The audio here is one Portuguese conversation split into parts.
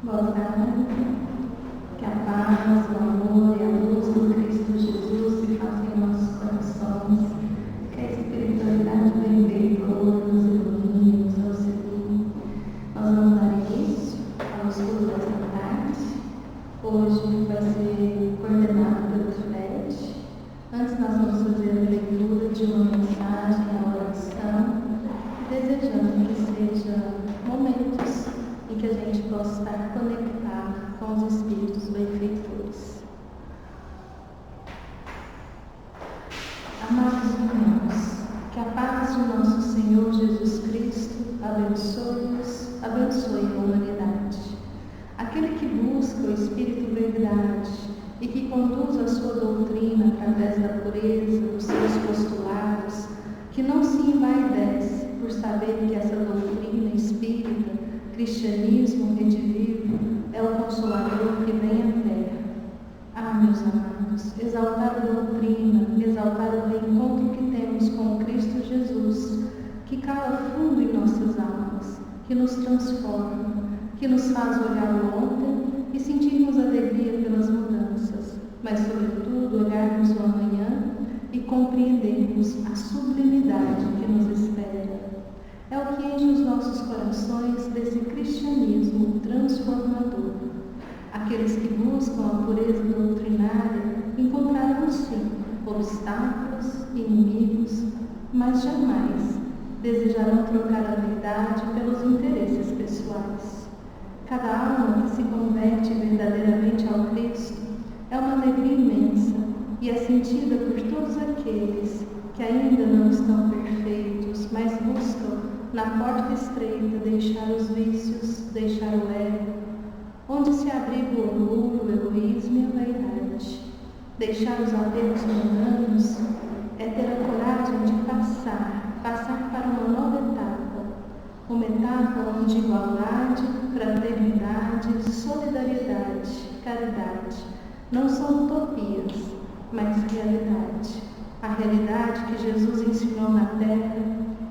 Boa tarde. Que a paz, o amor e a luz do Cristo Jesus se façam em nossos corações. Que a espiritualidade benfeitora nos ilumine, nos auxilie. Nós vamos dar início ao estudo desta tarde. Hoje vai ser coordenado pelo Fred. Antes nós vamos fazer a leitura de uma mensagem, a oração, desejando que seja momentos em que a gente possa estar conectado com os Espíritos benfeitores. Amados irmãos, que a paz de nosso Senhor Jesus Cristo abençoe-nos, abençoe a humanidade. Aquele que busca o Espírito Verdade e que conduz a sua doutrina através da pureza dos seus postulados, que não se envaidece por saber que essa doutrina espírita, cristianismo redivivo, é o Consolador que vem à Terra. Ah, meus amados, exaltar a doutrina, exaltar o reencontro que temos com o Cristo Jesus, que cala fundo em nossas almas, que nos transforma, que nos faz olhar o ontem e sentirmos alegria pelas mudanças, mas sobretudo olharmos o amanhã e compreendermos a sublimidade que nos espera. É o que enche os nossos corações desse cristianismo transformador. Aqueles que buscam a pureza doutrinária encontrarão sim obstáculos, inimigos, mas jamais desejarão trocar a verdade pelos interesses pessoais. Cada alma que se converte verdadeiramente ao Cristo é uma alegria imensa e é sentida por todos aqueles que ainda não estão perfeitos, mas buscam na porta estreita deixar os vícios, deixar o ego, onde se abriga o orgulho, o egoísmo e a vaidade. Deixar os apegos mundanos é ter a coragem de passar para uma nova etapa onde igualdade, fraternidade, solidariedade, caridade não são utopias, mas realidade. A realidade que Jesus ensinou na Terra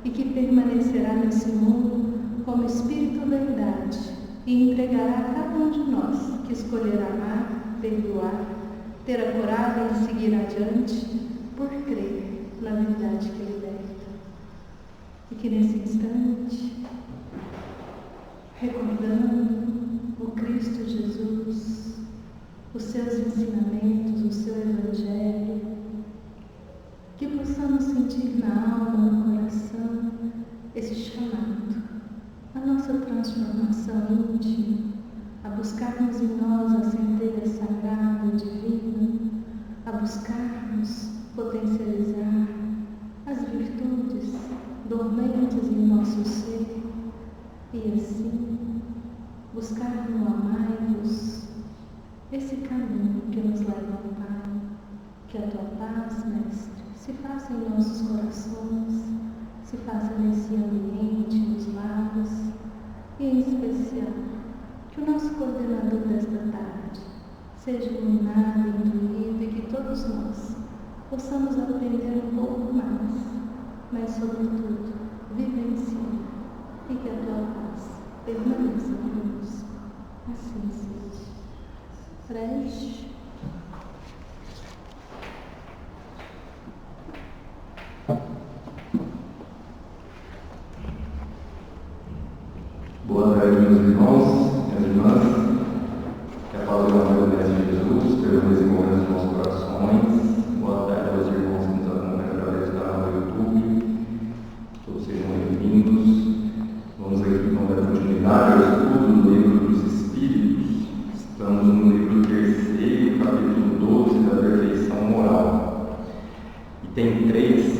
e que permanecerá nesse mundo como Espírito Verdade e entregará a cada um de nós que escolher amar, perdoar, ter a coragem de seguir adiante por crer na verdade que liberta. E que nesse instante, recordando o Cristo Jesus, os seus ensinamentos, o seu Evangelho, que possamos sentir na alma, no coração, esse chamado, a nossa transformação íntima, a buscarmos em nós a centelha sagrada, divina, a buscarmos potencializar as virtudes dormentes em nosso ser e assim buscar no amai-vos esse caminho que nos leva ao Pai. Que a tua paz, Mestre, se faça em nossos corações, se faça nesse ambiente, nos lares, e em especial, que o nosso coordenador desta tarde seja iluminado, intuído e que todos nós possamos aprender um pouco mais, mas sobretudo vivenciar, e que a tua paz permaneça conosco. Assim seja. Fred. Boa tarde, meus irmãos, minhas irmãs. Que a paz e o amor do Mestre Jesus permaneça nos nossos corações. Boa tarde aos irmãos que nos acompanham através do canal do YouTube. Todos sejam bem-vindos. Vamos aqui então dar continuidade ao estudo do Livro dos Espíritos. Estamos no livro 3º, capítulo 12, da perfeição moral. E tem 3,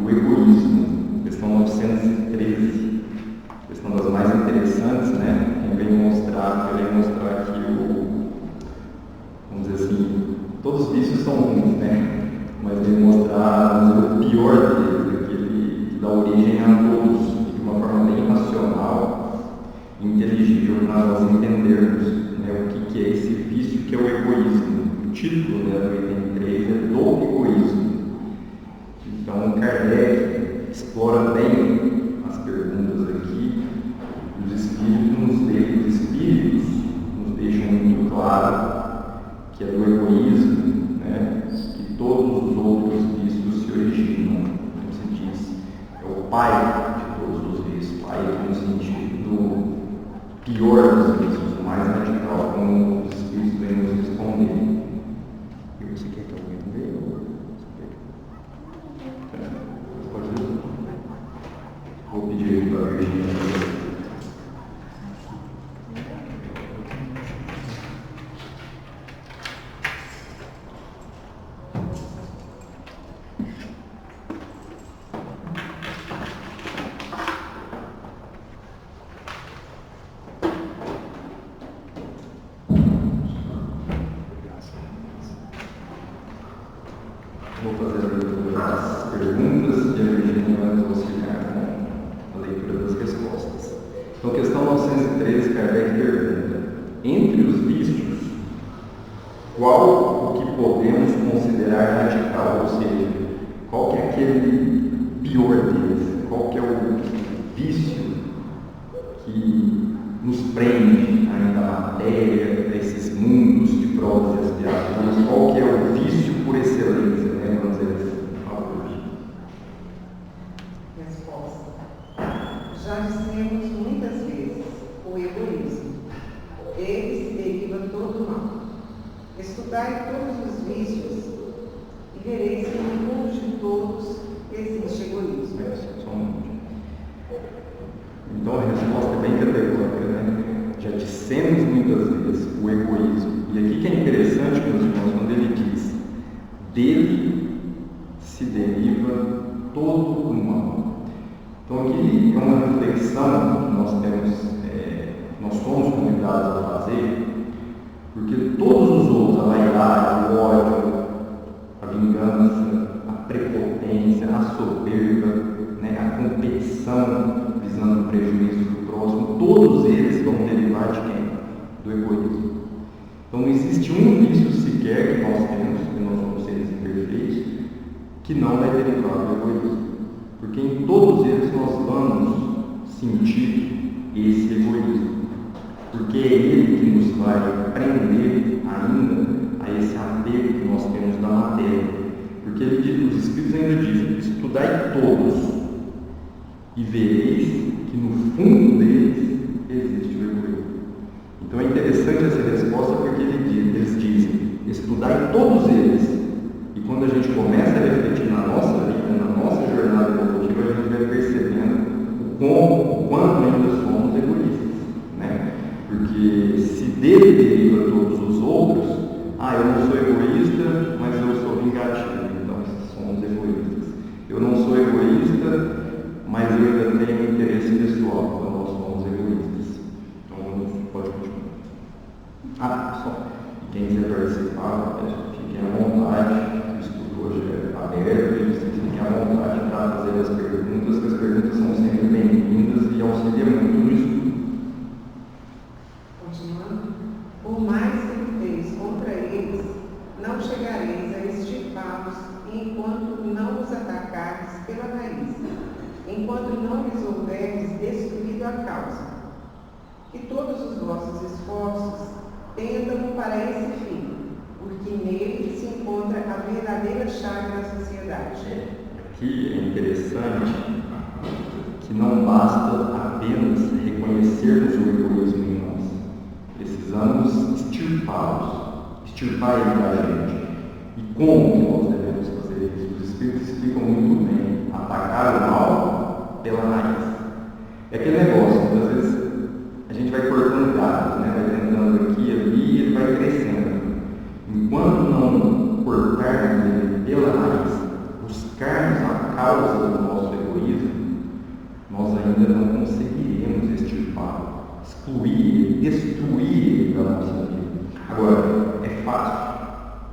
o egoísmo, questão 913. Questão das mais interessantes, né? Quem vem mostrar pai de todos os vícios, pai no sentido pior dos vícios, o mais radical, como os Espíritos vêm nos responder. E você quer que alguém veja? Pode ir? Vou pedir para a Virgínia. Vou fazer as perguntas e a Virgínia vai nos auxiliar com a leitura das respostas. Então, questão 913, Kardec pergunta: entre os vícios, qual o que podemos considerar radical? Ou seja, qual que é aquele pior deles? Qual que é o vício que nos prende ainda à matéria, a esses mundos de provas e expiações? Qual que é o vício por excelência? Vamos dizer assim, Resposta. Já dissemos muitas vezes: o egoísmo. Ele se deriva todo mal. Estudai todos os vícios e vereis que no mundo de todos existe egoísmo. Então a resposta é bem categórica, né? Já dissemos muitas vezes o egoísmo. E aqui que é interessante, meus irmãos, quando ele diz: dele se deriva todo o mal. Então aqui é uma reflexão que nós temos, nós somos convidados a fazer, porque todos os outros, a vaidade, o ódio, a vingança, a prepotência, a soberba, né, a competição visando o prejuízo do próximo, todos eles vão derivar de quem? Do egoísmo. Então não existe um vício sequer que nós temos, que nós somos seres imperfeitos, que não vai derivar do egoísmo. Porque em todos eles nós vamos sentir esse egoísmo. Porque é ele que nos vai prender ainda a esse apego que nós temos da matéria. Porque ele diz, os Espíritos ainda dizem: estudai todos e vereis que no fundo deles existe o egoísmo. Então é interessante essa resposta, porque eles dizem: estudai todos eles. E quando a gente começa a refletir na nossa vida, na nossa jornada evolutiva, a gente vai percebendo o quanto ainda somos egoístas, né? Porque se dele deriva todos os outros, eu não sou egoísta, mas eu sou vingativo, então somos egoístas. Eu não sou egoísta, mas eu ainda tenho interesse pessoal, então nós somos egoístas. Então pode continuar. Só. E quem quiser participar, fiquem à vontade. O estudo hoje é aberto e vocês fiquem à vontade para fazer as perguntas, que as perguntas são sempre bem-vindas e auxiliam muito no estudo. Continuando. Por mais que luteis contra eles, não chegareis a extirpá-los enquanto não os atacardes pela raiz, enquanto não lhes houverdes destruído a causa. Que todos os vossos esforços tendam para esse fim, porque nele se encontra a verdadeira chave da sociedade. Aqui é interessante que não basta apenas reconhecermos o egoísmo em nós. Precisamos extirpar ele da gente. E como que nós devemos fazer isso? Os Espíritos explicam muito bem: atacar o mal pela raiz. É aquele negócio, muitas vezes a gente vai cortando galhos, né? Vai tentando aqui e ali, e ele vai crescendo. Enquanto não cortarmos ele pela raiz, buscarmos a causa do nosso egoísmo, nós ainda não conseguiremos extirpar, excluir, destruir ele da nossa vida. Agora, é fácil.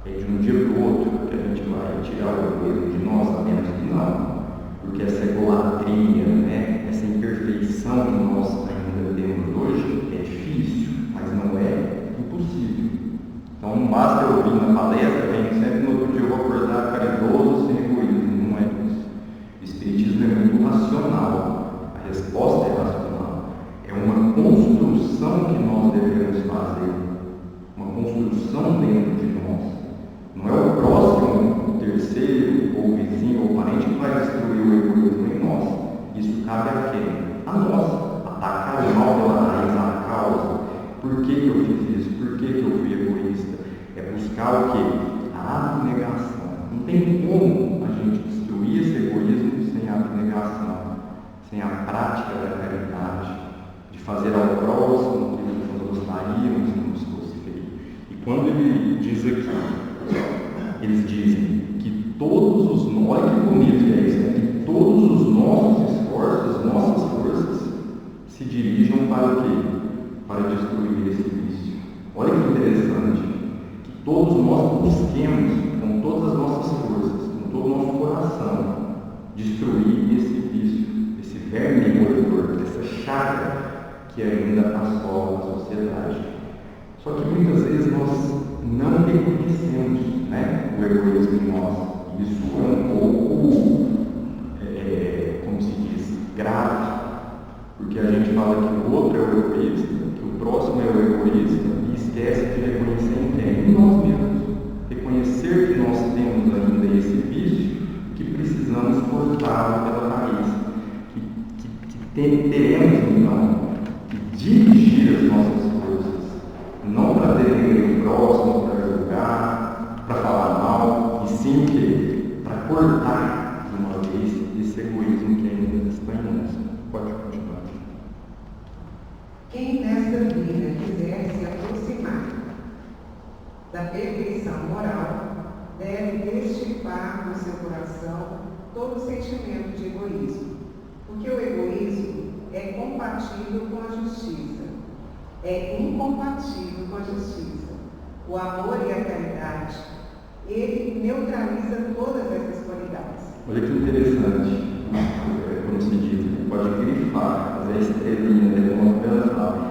É de um dia para o outro que a gente vai tirar o egoísmo de nós? Sabemos que não. Porque essa egolatria, né, essa imperfeição que nós ainda temos hoje é difícil, mas não é impossível. Então não basta eu ouvir na palestra, sempre no outro dia eu vou acordar caridoso, sem egoísmo. Não é isso. O Espiritismo é muito racional. A resposta é racional. É uma construção que nós devemos fazer. Uma construção dentro de nós. Não é o próximo, o terceiro, ou o vizinho, ou o parente que vai destruir o egoísmo em nós. Isso cabe a quem? A nós. Atacar o mal pela raiz, a causa. Por que eu fiz isso? Por que eu fui egoísta? É buscar o quê? A abnegação. Não tem como a gente destruir esse egoísmo sem a abnegação, sem a prática da caridade, de fazer ao próximo aquilo que nós gostaríamos que nos fosse feito. E quando ele diz aqui, eles dizem que todos os nós, olha que bonito que é isso, né? Que todos os nossos esforços, as nossas forças se dirijam para o quê? Para destruir esse vício. Olha que interessante, que todos nós busquemos com todas as nossas forças, com todo o nosso coração, destruir esse vício, esse verme moedor, essa chaga que ainda assola a sociedade. Só que muitas vezes nós não reconhecemos, né, o egoísmo em nós. Isso é um pouco, como se diz, grave, porque a gente fala que o outro é o egoísta, que o próximo é o egoísta, e esquece de reconhecer em quem? Em nós mesmos. Reconhecer que nós temos ainda esse vício, que precisamos cortá-lo pela raiz, que teremos então que dirigir as nossas forças, não para denegrir o próximo, para julgar, para falar mal, e sim que para cortar de uma vez esse egoísmo que ainda está em nós. Pode continuar. Quem nesta vida quiser se aproximar da perfeição moral, deve destripar no seu coração todo o sentimento de egoísmo, porque o egoísmo é compatível com a justiça, é incompatível com a justiça. O amor e a caridade, ele neutraliza todas essas qualidades. Olha que interessante, como se diz, pode grifar, fazer a estrelinha, demonstrar.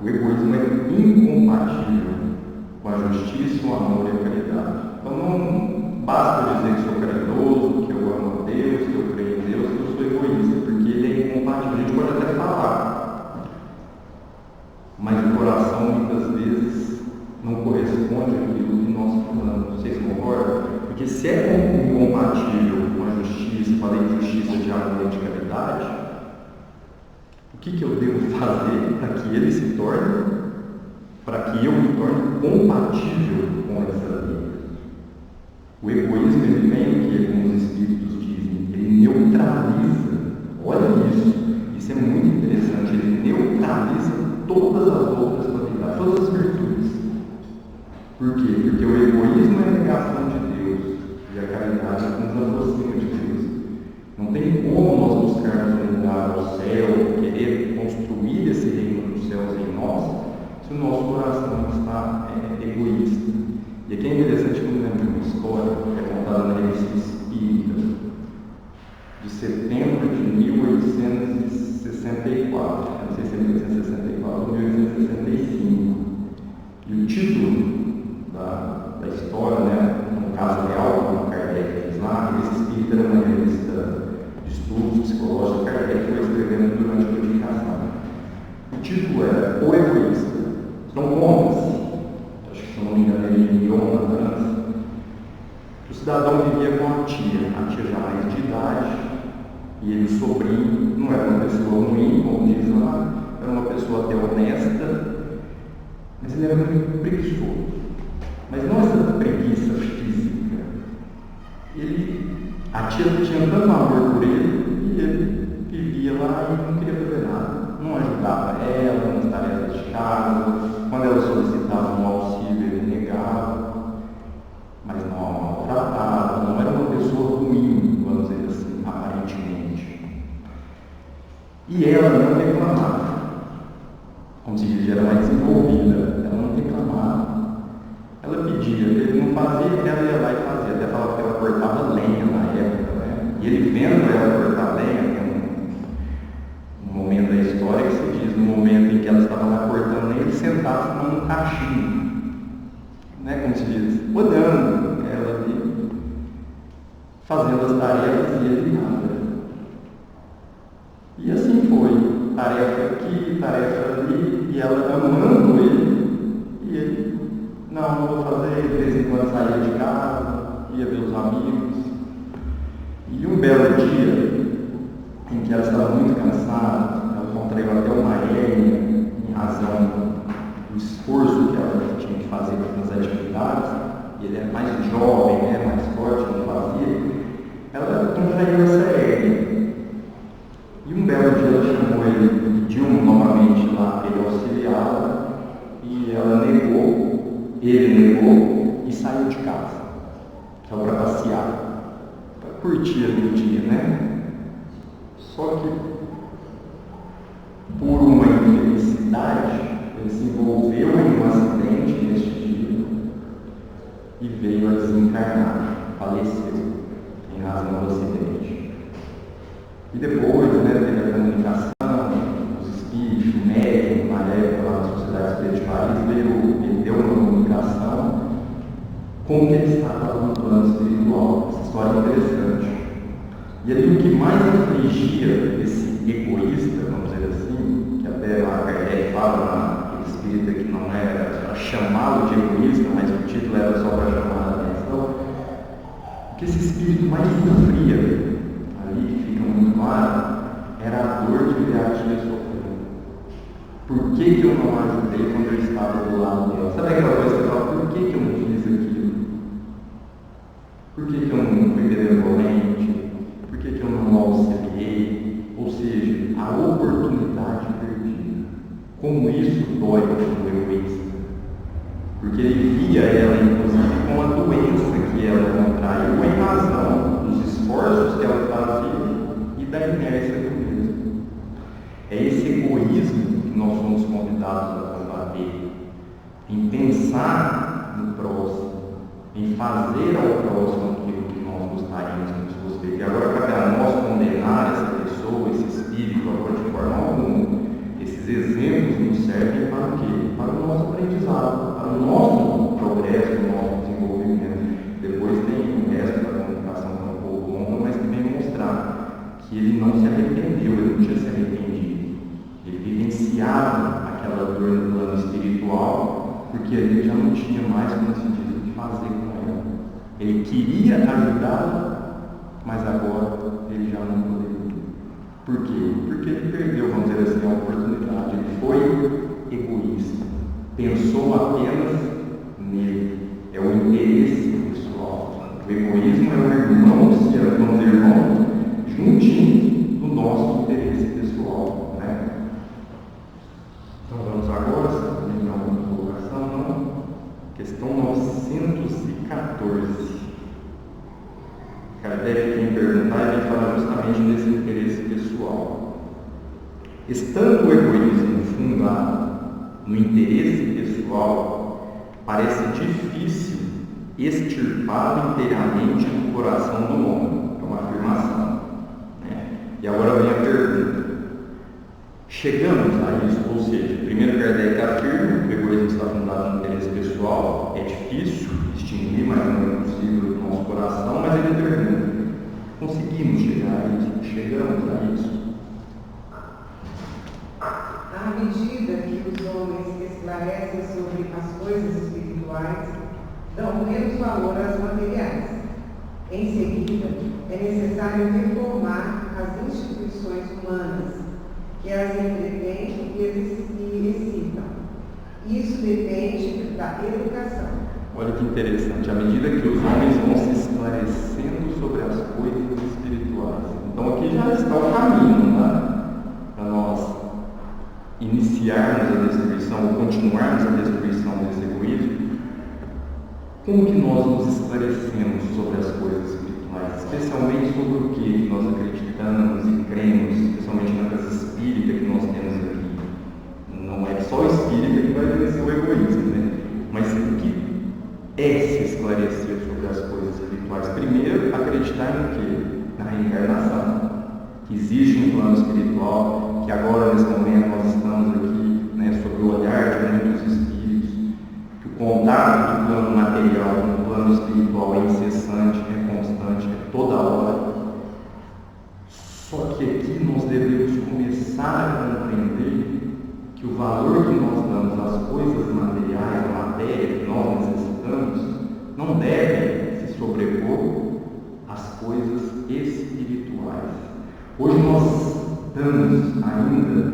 O egoísmo é incompatível com a justiça, o amor e a caridade. Então não basta dizer que sou caridoso, que eu amo a Deus, que eu creio em Deus, que eu sou egoísta, porque ele é incompatível. A gente pode até falar, mas o coração muitas vezes não corresponde àquilo que nós falamos. Vocês concordam? Porque se é incompatível com a justiça, com a lei de justiça, de amor e de caridade, o que eu devo fazer para que ele se torne, para que eu me torne compatível com essa lei? O egoísmo, ele vem, que como os Espíritos dizem, ele neutraliza. Olha isso é muito interessante, ele neutraliza todas as outras qualidades, todas as virtudes. Por quê? Porque o egoísmo é a negação de Deus e a caridade nos aproxima de Deus. Não tem como nós buscarmos um lugar ao céu, querer construir esse reino dos céus em nós, se o nosso coração está egoísta. E aqui é interessante que eu me lembro de uma história que é contada na Revista Espírita, de setembro de 1864, não sei se é 1864 ou 1865. E o título da história, né, no caso real, como Kardec diz lá, a Revista Espírita era uma revista de estudos psicológicos que Kardec foi escrevendo durante a codificação. O título era O Egoísta. São contas, acho que se não me engano ele em Lyon, na França. O cidadão vivia com a tia já mais de idade, e ele, o sobrinho, não era uma pessoa ruim, como diz lá, era uma pessoa até honesta, mas ele era muito preguiçoso. Mas não essa preguiça física. A tia tinha tanto amor por ele, e ele vivia lá e não queria fazer nada. Não ajudava ela nas tarefas de casa, quando ela solicitava um auxílio, ele negava, mas não a maltratava, não era uma pessoa ruim, vamos dizer assim, aparentemente. E ela não reclamava. Como se diz, era mais desenvolvida, ela não reclamava. Ela pedia, ele não fazia, ela ia lá e fazia. Até falava que ela cortava lenha na época, né? E ele vendo ela cortar lenha, tem um momento da história que se diz, no momento em que ela estava lá cortando lenha, ele sentava fumando um cachimbo, né? Como se diz, olhando ela ali, fazendo as tarefas e ele nada. E assim foi, tarefa aqui, tarefa ali, e ela amando ele, e ele, não vou fazer, de vez em quando saía de casa, ia ver os amigos. E um belo dia, em que ela estava muito cansada, ela contraiu até uma hérnia em razão do esforço que ela tinha que fazer nas atividades, e ele era mais jovem, né, mais forte, não fazia, ela contraiu essa hérnia. E um belo dia ela chamou ele, pediu novamente lá para ele auxiliá-la, e ela negou, ele negou e saiu de casa. Só para passear, para curtir ali o dia, né? Só que, por uma infelicidade, ele se envolveu em um acidente neste dia e veio a desencarnar, faleceu em razão do acidente. E depois, né, teve a comunicação, os espíritos, o médium, na época lá na Sociedade Espírita de Paris, ele deu uma comunicação como que ele estava no plano espiritual. Essa história é interessante. E ali o que mais afligia esse egoísta, vamos dizer assim, que até a Kardec fala naquele espírita que não era para chamá-lo de egoísta, mas o título era só para chamar a atenção, o que esse espírito mais sofria ali, que fica muito claro, era a dor que ele havia sofrido. Por que eu não ajudei quando eu estava do lado dela? Sabe aquela coisa que você fala, por que eu não fiz aquilo? Por que eu não fui benevolente? Por que eu não auxiliei? Ou seja, a oportunidade perdida. Como isso dói no egoísta. Porque ele via ela, inclusive, com a doença que ela contraiu em razão dos esforços que ela fazia e da inércia do mesmo. É esse egoísmo que nós somos convidados a combater, em pensar no próximo, em fazer ao próximo aquilo que nós gostaríamos que nos fosse feito. E agora cabe a nós condenar essa pessoa, esse espírito, agora de forma alguma. Esses exemplos nos servem para o quê? Para o nosso aprendizado, para o nosso progresso, o nosso desenvolvimento. Depois tem o resto da comunicação que é um pouco longa, mas que vem mostrar que ele não se arrependeu, ele não tinha se arrependido. Ele vivenciava aquela dor no plano espiritual, porque ele já não tinha mais, como se diz, o que fazer com ela. Ele queria ajudá-la, mas agora ele já não poderia. Por quê? Porque ele perdeu, vamos dizer assim, a oportunidade. Ele foi egoísta. Pensou apenas nele. É o interesse pessoal. O egoísmo é o irmão, se vamos dizer irmão, juntinho do nosso interesse pessoal. Né? Então vamos agora, se tem alguma colocação, não? Questão 914. Kardec, quem perguntar, ele fala justamente desse interesse pessoal. Estando o egoísmo fundado no interesse pessoal, parece difícil extirpá-lo inteiramente do coração do homem. É uma afirmação. Né? E agora vem a pergunta. Chegamos a isso, ou seja, primeiro Kardec afirma que o egoísmo está fundado no interesse pessoal, é difícil extinguir, mas não é possível do nosso coração, mas ele pergunta, conseguimos chegar a isso? Chegamos a isso? À medida que os homens esclarecem sobre as coisas espirituais, dão menos valor às materiais. Em seguida, é necessário reformar as instituições humanas, que as entretêm e excitam. Isso depende da educação. Olha que interessante, à medida que os homens vão se esclarecendo sobre as coisas espirituais. Então aqui já está o caminho, né? Para nós iniciarmos a destruição, ou continuarmos a destruição desse egoísmo. Como que nós nos esclarecemos sobre as coisas espirituais? Especialmente sobre o que nós acreditamos e cremos, especialmente na casa espírita que nós temos aqui. Não é só o espírita que vai vencer o egoísmo, né? Mas o que é se esclarecer sobre as coisas espirituais? Primeiro, acreditar no quê? Na reencarnação, que existe um plano espiritual, que agora, nesse momento, nós estamos aqui, né, sob o olhar de muitos espíritos, que o contato do plano material com o plano espiritual é incessante, é constante, é toda hora. Só que aqui nós devemos começar a compreender que o valor que nós damos às coisas materiais, à matéria que nós necessitamos, não deve se sobrepor às coisas espirituais. Hoje nós damos ainda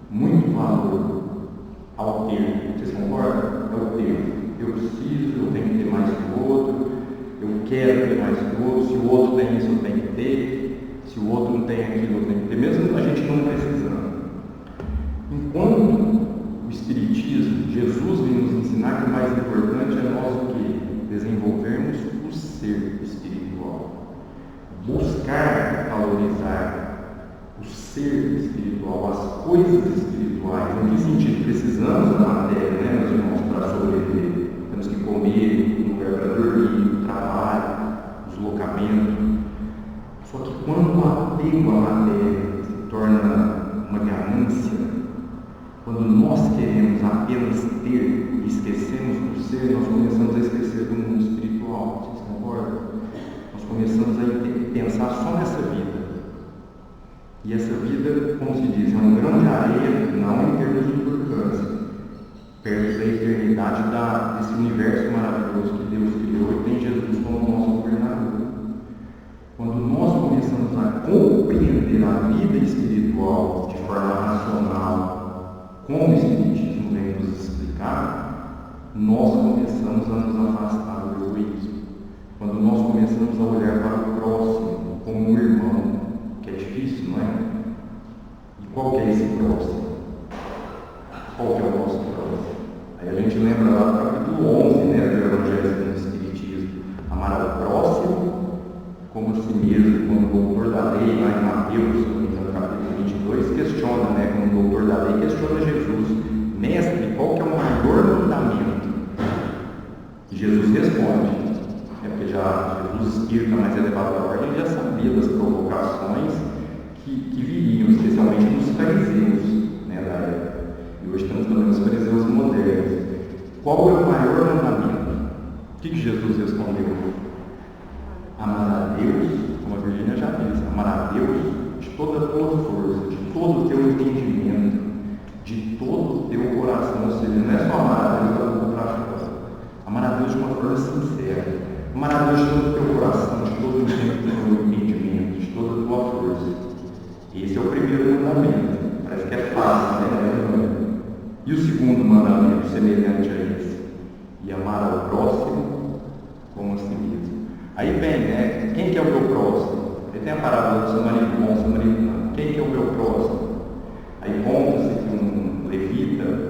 muito valor ao ter. Vocês concordam? É o ter. Eu preciso, eu tenho que ter mais que o outro, eu quero ter mais que o outro, se o outro tem isso, eu tenho que ter, se o outro não tem aquilo, eu tenho que ter, mesmo a gente não precisando. Enquanto o Espiritismo, Jesus vem nos ensinar que o mais importante é nós o quê? Desenvolvermos o ser espiritual. Buscar valorizar o ser espiritual, as coisas espirituais. Em que sentido? Precisamos da matéria, né, meus irmãos, para sobreviver. Temos que comer, um lugar para dormir, trabalho, deslocamento. Só que quando o apego à matéria se torna uma ganância, quando nós queremos apenas ter e esquecemos do ser, nós começamos a esquecer do mundo espiritual. Vocês concordam? Nós começamos a pensar só nessa vida. E essa vida, como se diz, é um grão de areia, não em termos de importância, perto da eternidade desse universo maravilhoso que Deus criou e tem Jesus como nosso governador. Quando nós começamos a compreender a vida espiritual de forma racional, como o Espiritismo vem nos explicar, nós começamos a nos afastar do egoísmo. Quando nós começamos a olhar para o próximo como um irmão, que é difícil, não é? E qual que é esse próximo? Qual que é o nosso próximo? Aí a gente lembra lá do capítulo 11, né, do Evangelho do Espiritismo. Amar ao próximo como a si mesmo, quando o doutor da lei, lá em Mateus, no capítulo 22, questiona, né, quando o doutor da lei questiona Jesus: Mestre, qual que é o maior mandamento? E Jesus responde, porque já Jesus espírita mais elevado da ordem, já sabia das provocações que viriam, especialmente nos fariseus, né, da época. E hoje estamos falando dos fariseus modernos. Qual é o maior mandamento? O que Jesus respondeu? Amar a Deus, como a Virgínia já disse, amar a Deus de toda a tua força, de todo o teu entendimento, de todo o teu coração. Ou seja, não é só amar a Deus da boca para fora, amar a Deus de uma forma sincera, amar a Deus de todo o teu coração, de todo o teu entendimento, de toda a tua força. Esse é o primeiro mandamento. Parece que é fácil, né? E o segundo mandamento, semelhante a esse, e amar ao próximo como a si mesmo. Aí vem, né? Quem que é o meu próximo? Aí tem a parábola do samaritano. Quem que é o meu próximo? Aí conta-se que um levita,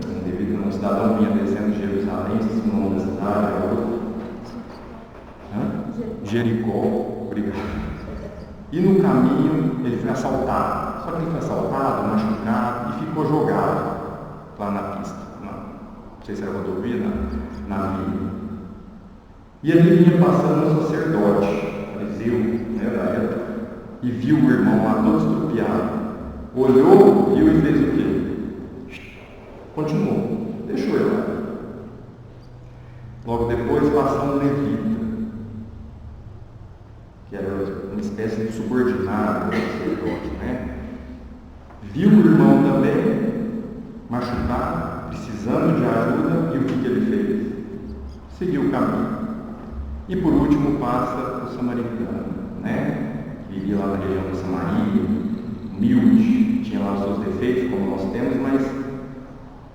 um cidadão vinha descendo de Jerusalém, se o nome da cidade é outro. Jericó, obrigado. E no caminho ele foi assaltado. Só que ele foi assaltado, machucado e ficou jogado lá na pista. Não sei se era rodovia, na via. E ali vinha passando um sacerdote, fariseu, né, da época, e viu o irmão lá todo estrupiado. Olhou, viu e fez o quê? Continuou, deixou ele lá. Logo depois passou um levita, que era uma espécie de subordinado do sacerdote, né? Viu o irmão também, machucado, precisando de ajuda, e o que ele fez? Seguiu o caminho. E por último passa o samaritano, né? Que vivia lá na região da Samaria, humilde, tinha lá os seus defeitos, como nós temos, mas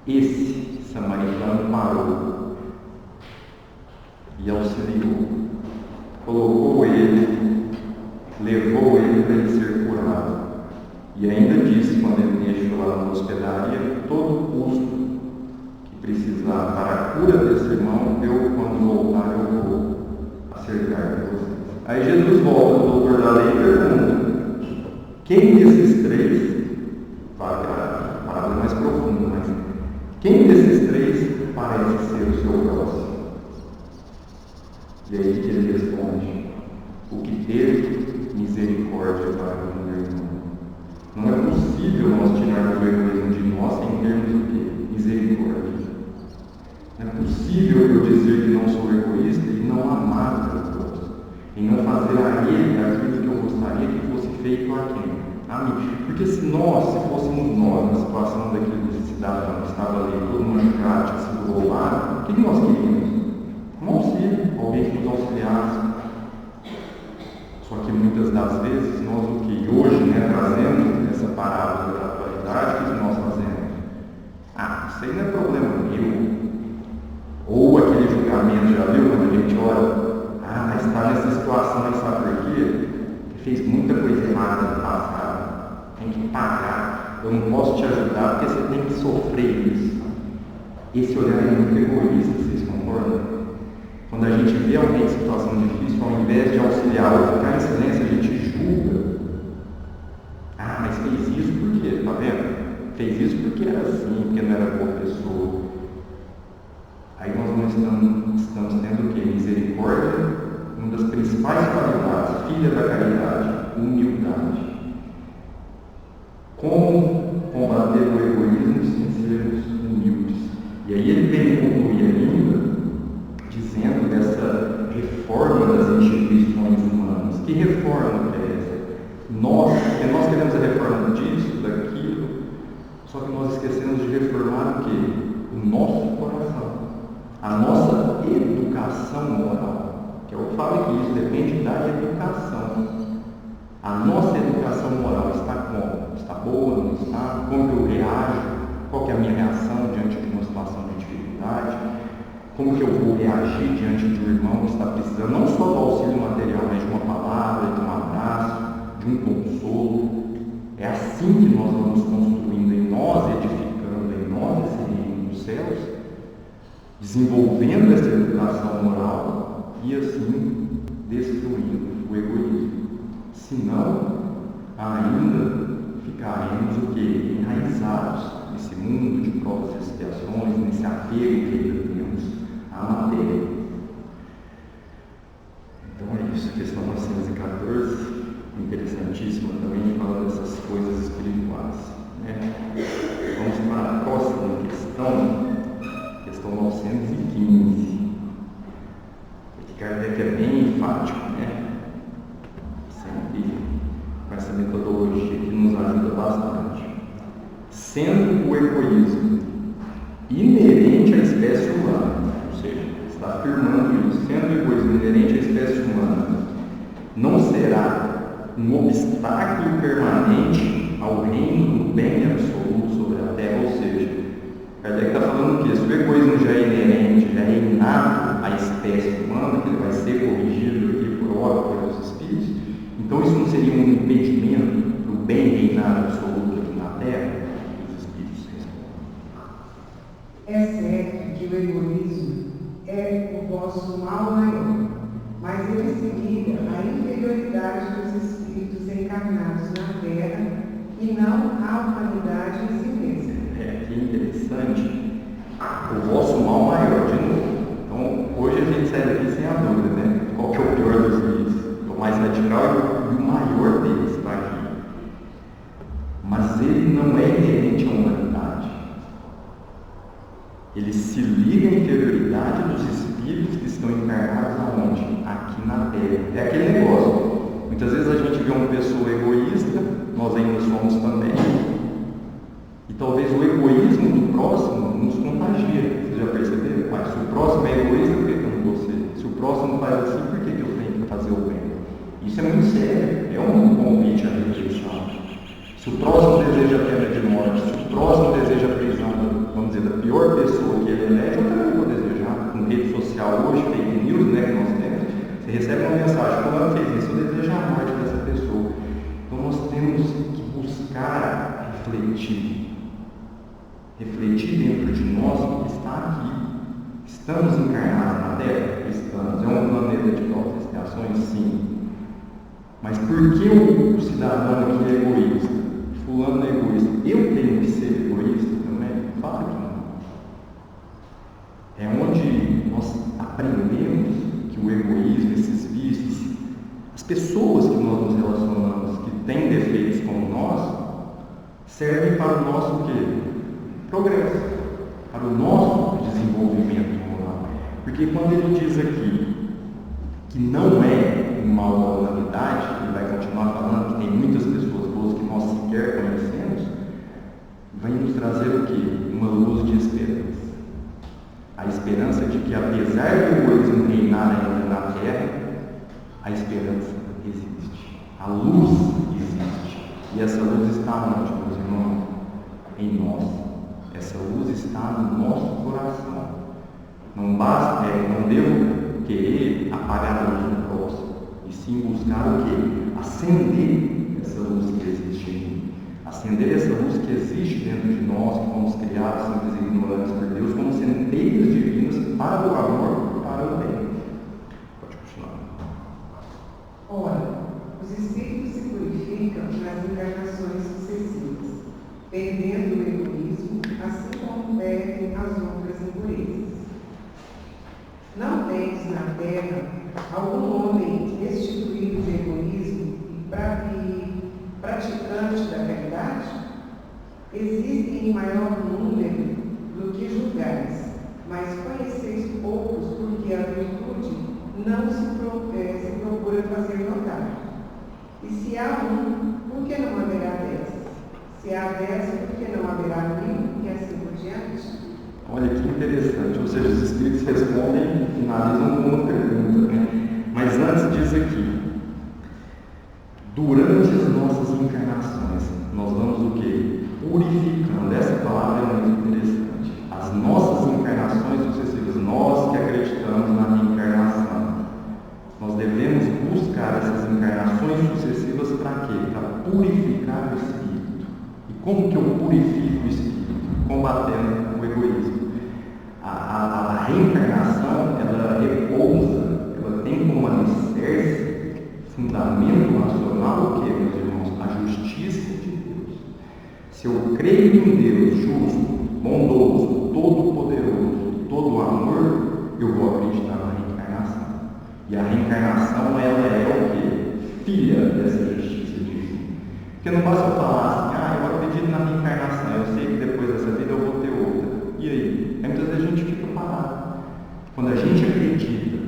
esse samaritano parou e auxiliou, colocou ele, levou ele para ele ser curado. E ainda disse, quando ele deixou lá na hospedaria, todo o custo que precisar para a cura desse irmão, eu, quando voltar, eu vou acertar de vocês. Aí Jesus volta do doutor da lei e pergunta: quem desses três, para a parábola mais profunda, mas quem desses três parece ser o seu próximo? E aí que ele responde: o que teve misericórdia para com o meu irmão. Não é possível nós tirarmos o egoísmo de nós sem termos o quê? Misericórdia. Não é possível eu dizer que não sou egoísta e não amar o meu próximo, e não fazer a ele aquilo que eu gostaria que fosse feito a quem? A mim. Porque se fôssemos nós na situação daquele cidadão que estava ali todo machucado, tinha sido roubado, o que nós queríamos? Um auxílio, alguém que nos auxiliasse. Só que muitas das vezes nós o que hoje, né, trazemos nessa parábola da atualidade, o que nós fazemos? Isso aí não é problema meu. Ou aquele julgamento, já viu, quando a gente ora, mas está nessa situação, mas sabe por quê? Ele fez muita coisa errada no passado, tem que pagar, eu não posso te ajudar porque você tem que sofrer isso. Esse olhar é muito egoísta, vocês concordam? Quando a gente vê alguém em situação difícil, ao invés de auxiliar ou ficar em silêncio, a gente julga. Mas fez isso por quê? Tá vendo? Fez isso porque era assim, porque não era boa pessoa. Aí nós não estamos tendo o quê? Misericórdia, uma das principais qualidades, filha da caridade, humildade. Como combater o egoísmo sem sermos humildes? E aí ele vem concluir ainda, dizendo dessa reforma das instituições humanas. Que reforma é essa? Nós queremos a reforma disso, daquilo, só que nós esquecemos de reformar o quê? O nosso coração. A nossa educação moral, que eu falo que isso depende da educação. A nossa educação moral está como? Está boa? Não está? Como eu reajo? Qual que é a minha reação diante de uma situação de dificuldade? Como que eu vou reagir diante de um irmão que está precisando não só do auxílio material, mas de uma palavra, de um abraço, de um consolo? É assim que nós vamos construindo em nós, edificando em nós esse reino dos céus, desenvolvendo essa educação moral e assim destruindo o egoísmo. Senão, ainda ficaremos o quê? Enraizados nesse mundo de provas e expiações, nesse apego que ainda temos à matéria. Então é isso, questão 914, interessantíssima também, falando dessas coisas espirituais. Vamos para a próxima questão. Questão 915. Porque Kardec é bem enfático, sempre com essa metodologia que nos ajuda bastante. Sendo o egoísmo inerente à espécie humana, ou seja, está afirmando isso, sendo o egoísmo inerente à espécie humana, não será um obstáculo permanente ao reino do bem absoluto sobre a terra, ou seja, Kardec está falando que se o egoísmo já é inerente, já é inato à espécie humana, que ele vai ser corrigido aqui por obra pelos espíritos, então isso não seria um impedimento para o bem reinar absoluto aqui na Terra? Os espíritos respondem. É certo que o egoísmo é o vosso mal maior, mas ele seguida a inferioridade dos espíritos encarnados na Terra e não a humanidade em si mesma. Que interessante, o vosso mal maior, de novo. Então, hoje a gente sai daqui sem a dúvida, qual que é o pior dos vídeos? O mais radical e o maior deles está aqui. Mas ele não é inerente à humanidade. Ele se liga à inferioridade dos espíritos que estão encarnados aonde? Aqui na Terra. É aquele negócio. Muitas vezes a gente vê uma pessoa egoísta, nós ainda somos também. E talvez o egoísmo do próximo nos contagia. Vocês já perceberam? Mas se o próximo é egoísta, por que eu não vou ser? Se o próximo faz assim, por que eu tenho que fazer o bem? Isso é muito sério. É um convite à reflexão. Se o próximo deseja a pena de morte, se o próximo deseja a prisão, vamos dizer, da pior pessoa que ele elege, eu também vou desejar. Com rede social hoje, fake news, que nós temos, você recebe uma mensagem, como ela fez isso, eu desejo a morte dessa pessoa. Então nós temos que buscar refletir dentro de nós o que está aqui. Estamos encarnados na Terra? Estamos. É um planeta de provas e expiações? Sim. Mas por que o cidadão aqui é egoísta? Fulano é egoísta. Eu tenho que ser egoísta também? Claro que não. É onde nós aprendemos que o egoísmo, esses vícios, as pessoas que nós nos relacionamos, que têm defeitos como nós, servem para o nosso quê? Progresso, para o nosso desenvolvimento moral. Porque quando ele diz aqui que não é um mal da humanidade, ele vai continuar falando que tem muitas pessoas boas que nós sequer conhecemos, vai nos trazer o quê? Uma luz de esperança. A esperança de que, apesar do egoísmo reinar ainda na Terra, a esperança existe. A luz existe. E essa luz está onde, meus irmãos? Em nós. Essa luz está no nosso coração. Não basta, não devo querer apagar a luz do próximo, e sim buscar o quê? Acender essa luz que existe em mim. Acender essa luz que existe dentro de nós, que fomos criados simples e ignorantes por Deus, como centelhas divinas para o amor e para o bem. Pode continuar. Ora, os espíritos se purificam nas encarnações sucessivas, perdendo o egoísmo, assim como perdem as outras impurezas. Não tens na terra algum homem destituído de egoísmo e praticante da caridade? Existem em maior número do que julgais, mas conheceis poucos, porque a virtude não se procura fazer notar. E se há por que não haverá 10? Se há 10, por que não haverá 1000? E assim por diante? Olha que interessante, ou seja, os Espíritos respondem e finalizam com uma pergunta, né? Mas antes diz aqui, durante as nossas encarnações, nós vamos o quê? Purificando. Essa palavra é muito interessante. As nossas encarnações sucessivas, nós que acreditamos na reencarnação, nós devemos buscar essas encarnações sucessivas para quê? Para purificar o espírito. E como que eu purifico o espírito? Combatendo o egoísmo. A reencarnação, ela repousa, ela tem como alicerce, fundamento racional, o que, meus irmãos? A justiça de Deus. Se eu creio em Deus justo, bondoso, todo-poderoso, todo amor, eu vou acreditar na reencarnação. E a reencarnação, ela é o quê? Filha dessa justiça divina. Porque não basta eu falar assim, eu acredito na reencarnação, eu sei que depois dessa vida eu vou ter outra. E aí? Muitas vezes a gente fica parado. Quando a gente acredita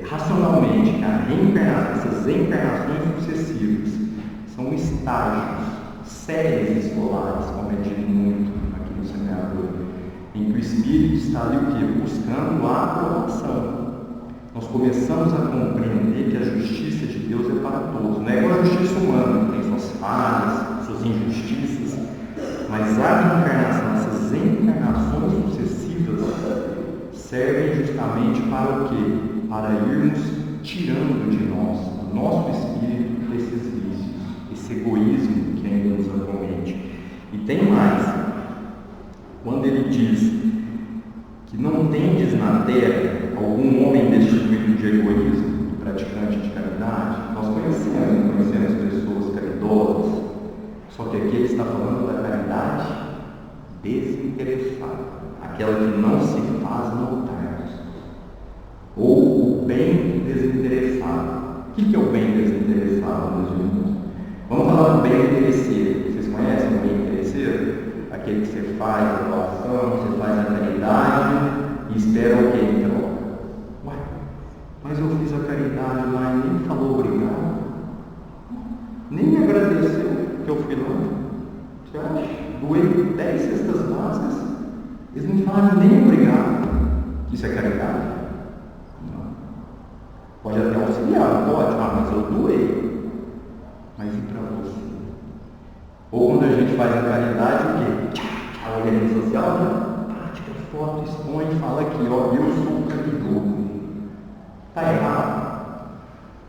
racionalmente que a reencarnação, essas encarnações sucessivas, são estágios, séries escolares, como é dito muito aqui no semeador, em que o Espírito está ali o quê? Buscando a aprovação. Nós começamos a compreender que a justiça de Deus é para todos. Não é igual a justiça humana, que tem suas falhas, suas injustiças, mas a reencarnação, essas encarnações sucessivas, servem justamente para o quê? Para irmos tirando de nós, do nosso espírito, esses vícios, esse egoísmo que ainda nos acomete. E tem mais, quando ele diz que não tendes na terra algum homem destituído de egoísmo, praticante de caridade, nós conhecemos pessoas caridosas, só que aqui ele está falando da caridade desinteressada, aquela que não se faz notar, ou o bem desinteressado. O que é o bem desinteressado, meus irmãos? Vamos falar do bem interesseiro. Vocês conhecem o bem interesseiro? Aquele que você faz a doação, você faz a caridade e espera o que em troca? Ué, mas eu fiz a caridade lá e nem falou obrigado, nem me agradeceu que eu fui lá. Você acha? Doei 10 cestas básicas, eles não falaram nem obrigado. Isso é caridade? Não. Pode até auxiliar, pode, mas eu doei. Mas e para você? Ou quando a gente faz a caridade, o quê? A rede social, né? Tira foto, expõe, fala aqui, ó, eu sou caridoso. Está errado?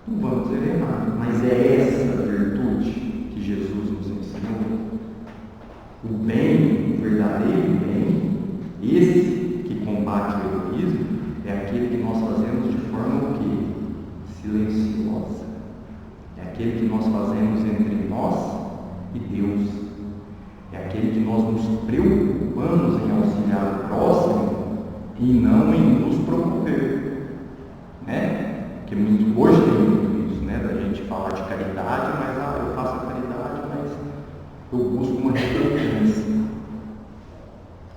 Não vamos dizer errado, mas é essa virtude que Jesus nos ensinou. O bem, o verdadeiro bem, esse que combate o egoísmo, é aquele que nós fazemos de forma o quê? Silenciosa. É aquele que nós fazemos entre nós e Deus. É aquele que nós nos preocupamos em auxiliar o próximo e não em nos promover. Né? Porque hoje tem muito isso, né? Da gente falar de caridade, mas eu faço a caridade, mas eu busco uma recompensa.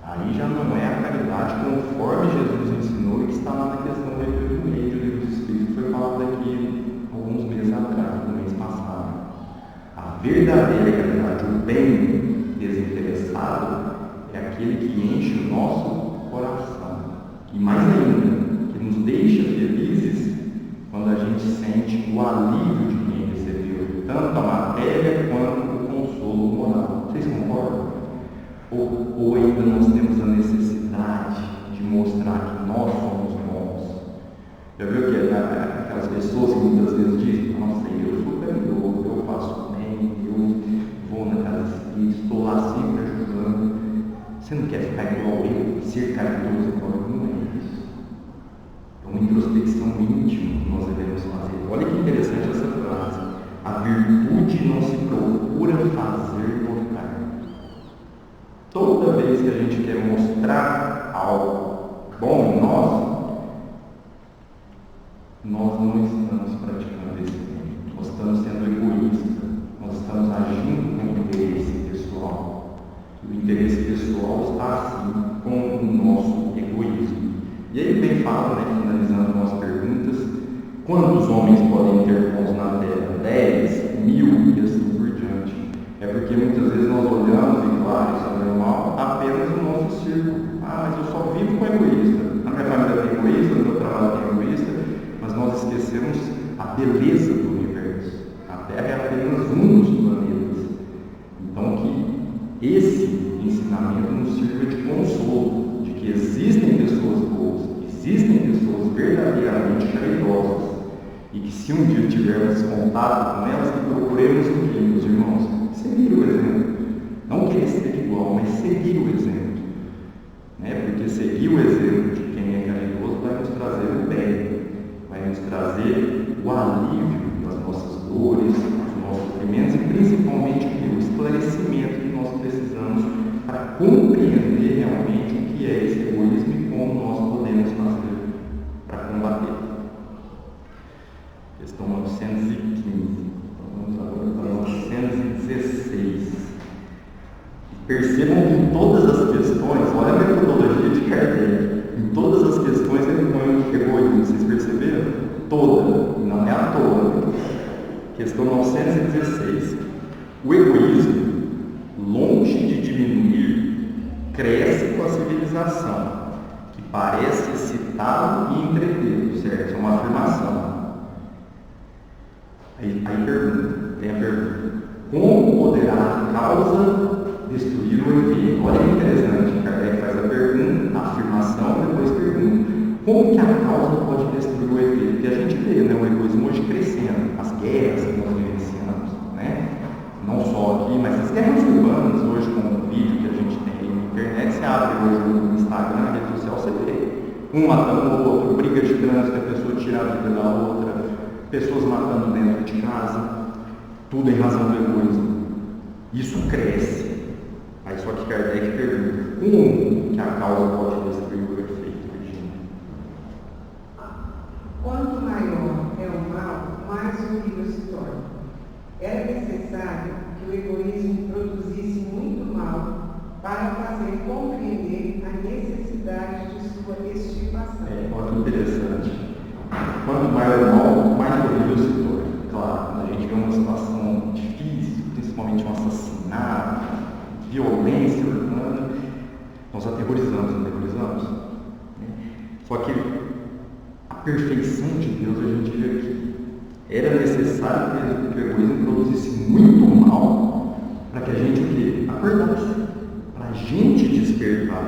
Aí já não é a caridade conforme Jesus ensinou e que está lá na questão do meio do livro dos Espíritos, que foi falado aqui alguns meses atrás, no mês passado. A verdadeira caridade, o bem desinteressado, é aquele que enche o nosso coração. E mais ainda, que nos deixa felizes quando a gente sente o alívio de quem recebeu tanto a matéria quanto o consolo moral. Vocês concordam? Ou ainda nós temos a necessidade de mostrar que nós somos bons? Já viu que aquelas pessoas que muitas vezes dizem: nossa, eu sou caridoso, eu faço bem, eu vou na casa espírita, estou lá sempre ajudando. Você não quer ficar igual ele, ser caridoso igual ele? Não é isso. É uma introspecção íntima que nós devemos fazer. Olha que interessante essa frase. A virtude não se procura fazer notar. Toda vez que a gente quer mostrar algo bom em nós não estamos praticando esse bem. Nós estamos sendo egoístas. Nós estamos agindo com interesse pessoal. O interesse pessoal está assim com o nosso egoísmo. E aí bem fala, finalizando nossas perguntas, quantos homens podem ter bons na terra? 10, 1000 e assim por diante. É porque muitas vezes nós olhamos, e claro, isso é normal, apenas o nosso círculo. Mas eu só vivo com egoísta. Na minha família tem egoísta, no meu trabalho tem egoísta, mas nós esquecemos a beleza do universo. A Terra é apenas um dos planetas. Então que esse ensinamento nos sirva de consolo, de que existem pessoas boas, existem pessoas verdadeiramente caridosas, e que se um dia tivermos contato com elas, que procuremos o que, meus irmãos? Seguir o exemplo. Não querer ser igual, mas seguir o exemplo. Porque seguir o exemplo de quem é caridoso vai nos trazer o bem, vai nos trazer o alívio das nossas dores, dos nossos sofrimentos e principalmente o esclarecimento que nós precisamos para compreender realmente o que é esse egoísmo e como nós podemos fazer para combater. Questão 915. Vamos agora para 916. Percebam que em todas as questões, olha a metodologia de Kardec, em todas as questões ele põe o egoísmo, vocês perceberam? Toda, não é à toa. Questão 916. O egoísmo, longe de diminuir, cresce com a civilização, que parece excitá-lo e entretê-lo, certo? É uma afirmação. Aí tem a pergunta: como poderá a causa destruir o efeito? Olha que interessante, Kardec faz a pergunta, a afirmação, e depois pergunta: como que a causa pode destruir o efeito? Porque a gente vê o egoísmo hoje crescendo, as guerras que nós vivenciamos, não só aqui, mas as guerras urbanas hoje, com o vídeo que a gente tem na internet, você abre hoje no Instagram, na rede social, você vê um matando o outro, briga de trânsito, a pessoa tira a vida da outra, pessoas matando dentro de casa, tudo em razão do egoísmo. Isso cresce. Aí só que Kardec pergunta: como que a causa pode destruir o efeito, Virgínia? Quanto maior é o mal, mais horrível se torna. Era necessário que o egoísmo produzisse muito mal para fazer compreender a necessidade de sua extirpação. Olha que interessante. Quanto maior o mal, mais horrível se torna. Claro, quando a gente vê uma situação difícil, principalmente um assassinato, violência urbana, nós aterrorizamos, não aterrorizamos? Só que a perfeição de Deus a gente vê aqui. Era necessário que o egoísmo produzisse muito mal para que a gente o quê? Acordasse, para a gente despertar,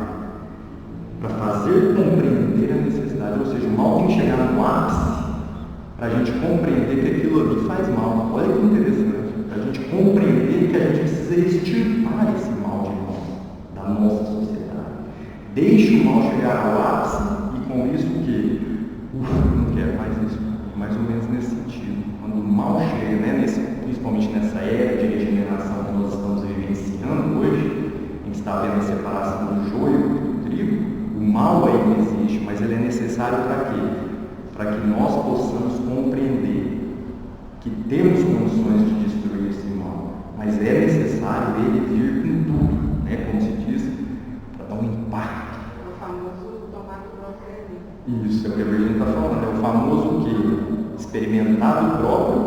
para fazer compreender a necessidade, ou seja, o mal tem que chegar no ápice para a gente compreender que aquilo ali faz mal. Olha que interessante, para a gente compreender que a gente precisa extirpar esse mal de nós, da nossa sociedade. Deixe o mal chegar ao ápice e com isso o quê? Não quero mais isso. Mais ou menos nesse sentido. Quando o mal chega, principalmente nessa era de regeneração que nós estamos vivenciando hoje, em que está havendo a separação do joio do trigo, o mal ainda existe, mas ele é necessário para quê? Para que nós possamos compreender que temos condições de destruir esse mal, mas é necessário ele vir com tudo, como se diz, para dar um impacto. O famoso tomar do próprio veneno. Isso é o que a Virgínia está falando, é o famoso o quê? Experimentar o próprio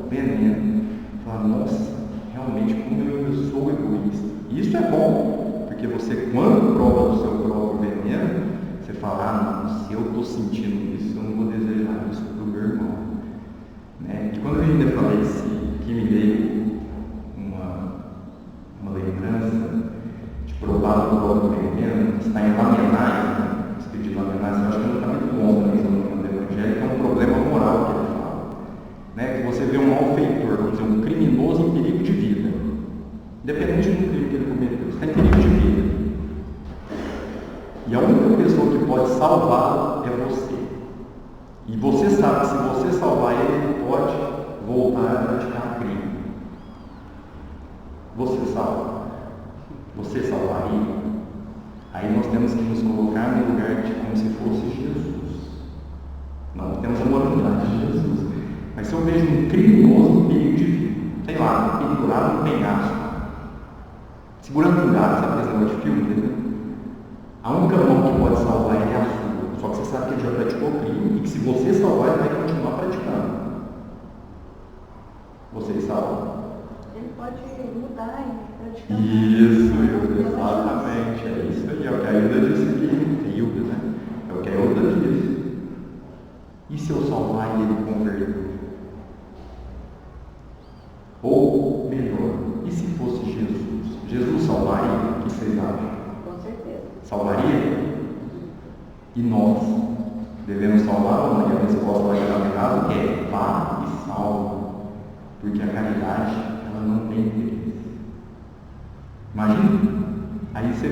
veneno. Falar: nossa, realmente como eu sou egoísta. Isso é bom, porque você, quando prova do seu próprio veneno, você fala: não, se eu estou sentindo isso, eu não vou desejar isso para o meu irmão. E quando a gente fala aqui me veio uma lembrança de provado do próprio veneno, está em Lamentações, né? Esse pedido de Lamentações, eu acho que não está muito bom também, se eu não me engano, do Evangelho, que é um problema moral que ele fala. Né? Que você vê um malfeitor, vamos dizer, um criminoso em perigo de vida, independente do crime que ele cometeu, está em perigo de vida. E a única pessoa que pode salvá-lo é você. E você sabe que se você salvar ele, ele pode voltar a praticar crime. Você salva? Você salvaria? Aí nós temos que nos colocar no lugar de como se fosse Jesus. Não temos a moralidade de Jesus. Mas se eu vejo um criminoso em perigo de vida, sei lá, pendurado no penhasco, segurando um gato, sabe esse negócio de filme, entendeu? A única mão que pode salvar ele é a sua. Só que você sabe que ele já praticou crime e que se você salvar, ele vai continuar praticando. Você salva? Ele pode mudar e praticar. Isso, exatamente. É isso aí. É o que a Hilda disse aqui. Hilda, né? É o que a Hilda disse. E se eu salvar e ele converter? Ou, melhor, e se fosse Jesus? Jesus salvaria? O que vocês acham? Com certeza. Salvaria? E nós devemos salvar ou não? E a resposta vai chegar no caso é vá e salva. Porque a caridade, ela não tem interesse. Imagina? Aí você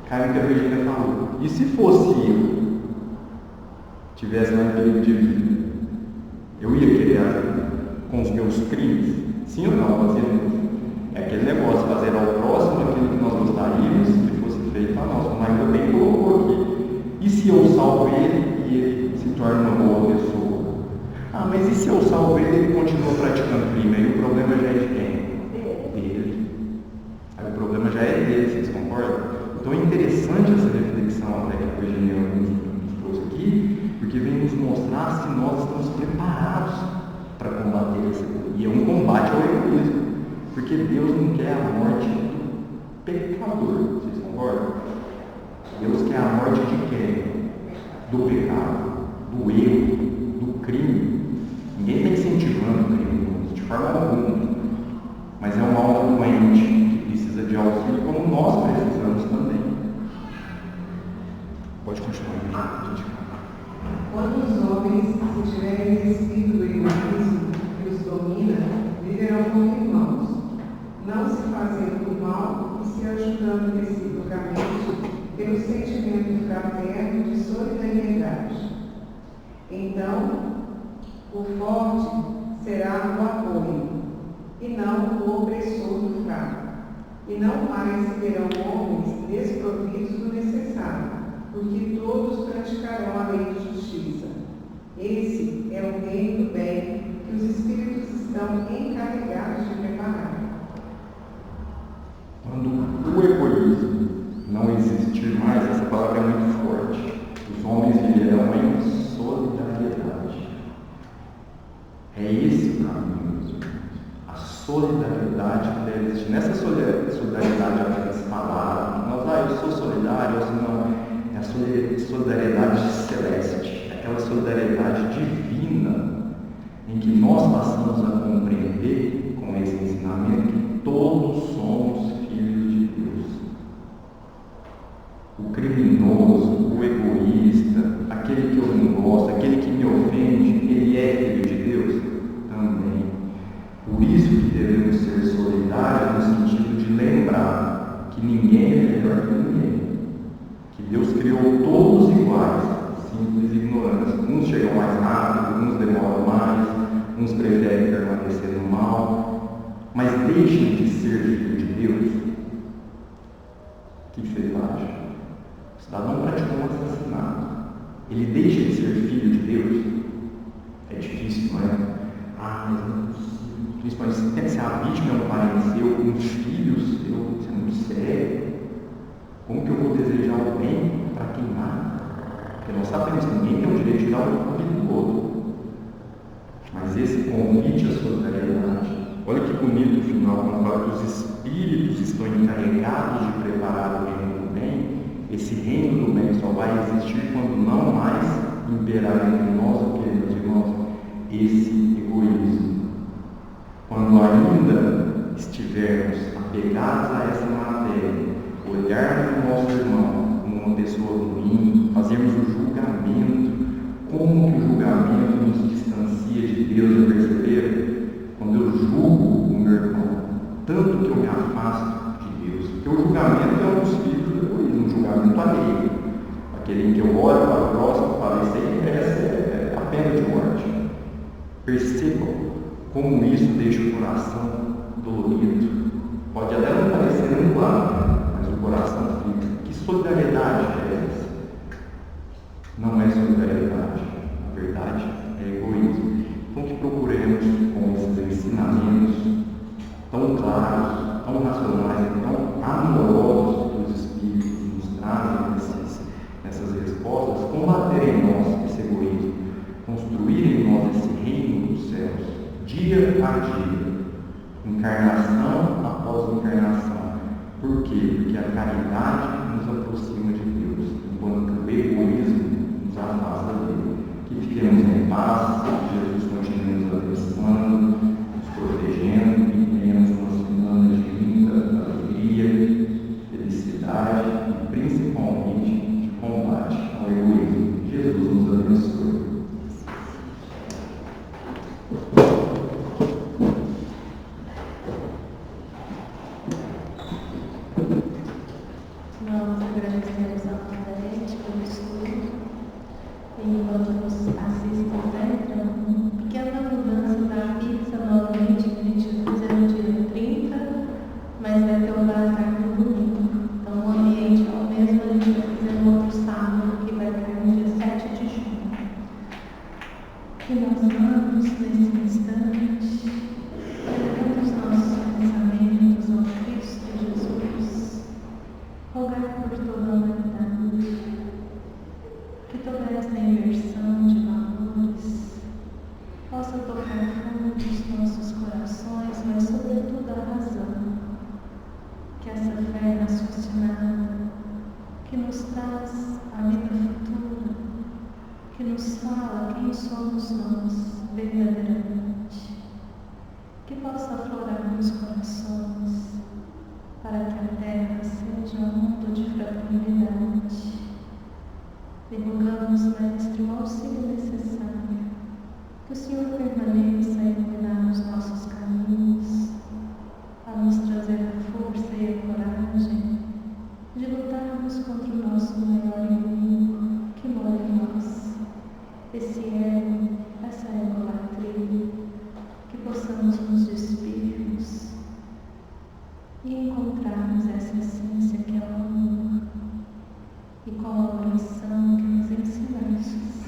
cai no que a Virgínia falou. E se fosse eu tivesse um perigo de vida? Eu ia querer ajuda com os meus crimes? Sim ou não? É aquele negócio, fazer ao próximo aquilo que nós gostaríamos que fosse feito a nós. Como a Hilda bem colocou aqui. E se eu salvo ele e ele se torna uma boa pessoa? Ah, mas e se eu salvo ele e ele continua praticando crime? Aí o problema já é de quem? Dele. Aí o problema já é dele, vocês concordam? Então é interessante essa reflexão até que a Virginia nos trouxe aqui, porque vem nos mostrar se nós estamos preparados para combater esse egoísmo. E é um combate ao egoísmo, porque Deus não quer a morte do pecador, vocês concordam? Deus quer a morte de quem? Do pecado, do erro, do crime. Ninguém está incentivando o crime, de forma alguma. Mas é uma alma doente que precisa de auxílio, como nós precisamos também. Pode continuar, gente. Quando os homens se tiverem resistido do egoísmo que os domina, viverão como irmãos, não se fazendo o mal e se ajudando reciprocamente pelo sentimento fraterno de solidariedade. Então, o forte será o apoio, e não o opressor do fraco. E não mais serão homens desprovidos do necessário, porque todos praticarão a lei de justiça. Esse é o reino do bem que os Espíritos estão encarregados de preparar. Quando o egoísmo não existir mais, essa palavra é muito forte. Os homens viverão em solidariedade. É esse o caminho, meus irmãos. A solidariedade que deve existir. Nessa solidariedade apenas falada, eu sou solidário, ou se não, é a solidariedade celeste, aquela solidariedade divina, em que nós passamos a compreender, com esse ensinamento, que todos somos filhos de Deus. O criminoso, o egoísta, aquele que eu não gosto, aquele que me ofende, ele é filho de Deus? Também. Por isso que devemos ser solidários no sentido de lembrar que ninguém é melhor que ninguém. Que Deus criou todos iguais, simples e ignorantes. Uns chegam mais rápido, uns demoram mais, uns preferem permanecer no mal, mas deixem de ser filho de Deus. O que vocês acham? O cidadão praticou um assassinato. Ele deixa de ser filho de Deus? É difícil, não é? Mas não é possível. Principalmente se a vítima é um parente seu, um filho seu, isso é muito sério. Como que eu vou desejar o bem para quem mata? Porque nós sabemos que ninguém tem o direito de tirar o vida do outro. Mas esse convite à solidariedade, olha que bonito o final, quando fala que os espíritos estão encarregados de preparar o reino do bem. Esse reino do bem só vai existir quando não mais imperar entre nós o que, meus irmãos? Esse egoísmo. Quando quando ainda estivermos apegados a essa matéria, olharmos o nosso irmão como uma pessoa ruim, fazermos o julgamento, como que o julgamento nos distancia de Deus, já perceberam? Quando eu julgo o meu irmão, tanto que eu me afasto de Deus, porque o julgamento é um dos filhos do egoísmo, um julgamento alheio, aquele em que eu olho para o próximo e falo, isso aí merece a pena de morte. Percebam como isso deixa o coração dolorido. Pode até não parecer nublado, mas o coração fica. Que solidariedade é essa? Não é solidariedade, na verdade é egoísmo. Então que procuremos com esses ensinamentos tão claros, tão racionais, tão amorosos que os Espíritos nos trazem nessas respostas, combater em nós esse egoísmo, construir em nós esse reino dos céus, dia a dia, encarnação após encarnação. Por quê? Porque a caridade nos aproxima de Deus, enquanto o egoísmo nos afasta dele. Que fiquemos em paz, que Jesus continue nos abençoando, nos protegendo e tenhamos uma semana de muita alegria, felicidade e principalmente de combate ao egoísmo. Jesus nos abençoe. Nós agradecemos ao Padre pelo estudo. Enquanto nos assistem, uma pequena mudança da pizza novamente, que a gente vai fazer no dia 30, mas vai ter uma da tarde no domingo. Então o ambiente é o mesmo, a gente vai fazer no outro sábado, que vai cair no dia 7 de junho. Que nós vamos, nesse instante, elevando os nossos pensamentos ao Cristo Jesus, rogar por toda a humanidade, que toda esta inversão de valores possa tocar fundo os nossos corações, mas sobretudo a razão, que essa fé raciocinada, que nos traz a vida futura, que nos fala quem somos nós verdadeiramente, que possa aflorar nos corações, para que a terra seja um mundo de fraternidade. E rogamos, Mestre, o auxílio necessário, que o Senhor permaneça a iluminar os nossos caminhos, a nos trazer a força e a coragem de lutarmos contra o nosso maior inimigo que mora em nós, esse ego, essa egolatria, que possamos nos despirmos e encontrarmos essa essência que é o amor, e com a oração que nos ensinastes,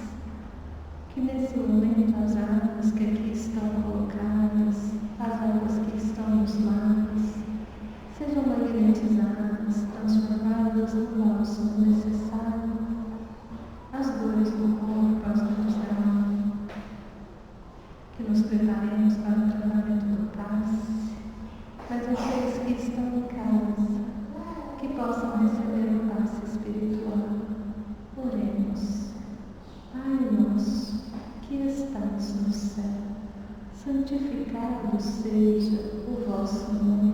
que nesse momento as águas que aqui estão colocadas, as águas que estão nos lares, sejam magnetizadas, transformadas no bálsamo necessário, as dores do corpo, as dores da alma, que nos preparemos para o tratamento do passe, mas aqueles que estão em casa, que possam receber o passe espiritual. Oremos. Pai nosso, que estás no céu, santificado seja o vosso nome.